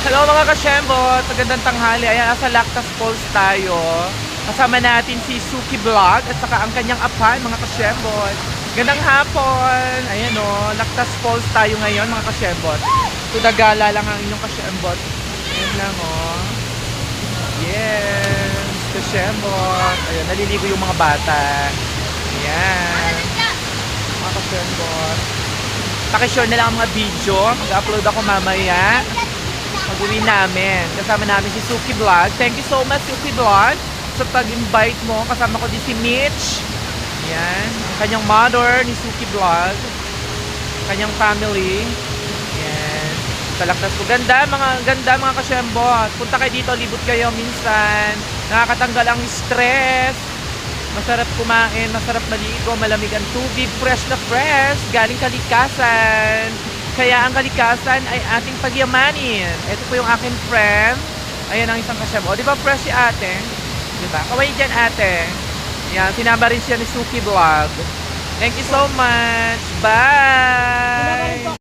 Hello mga kasyembot, magandang tanghali. Ayan, nasa Lactas Falls tayo. Kasama natin si Suki Vlog at saka ang kanyang apan, mga kasyembot. Gandang hapon. Ayan o, Lactas Falls tayo ngayon mga kasyembot. Tudagala lang ang inyong kasyembot. Ayan lang o. Yes, kasyembot. Ayan, naliligo yung mga bata. Ayan, mga kasyembot. Pakishare na lang ang mga video. Mag-upload ako mamaya. Pag-uwi namin. Kasama namin si Suki Vlog. Thank you so much, Suki Vlog, sa pag-invite mo. Kasama ko din si Mitch. Yan. Ang kanyang mother ni Suki Vlog. Kanyang family. Yan. Talaktas ko. Ganda mga kasyembot. Punta kayo dito, libot kayo minsan. Nakakatanggal ang stress. Masarap kumain, masarap maligo, malamig ang tubig, fresh na fresh, galing kalikasan. Kaya ang kalikasan ay ating pagyamanin. Ito po yung aking friend. Ayan ang isang kasyembot. O, di ba fresh si ate? Di ba? Kaway dyan ate. Yan, sinama rin siya ni Suki Vlog. Thank you so much. Bye!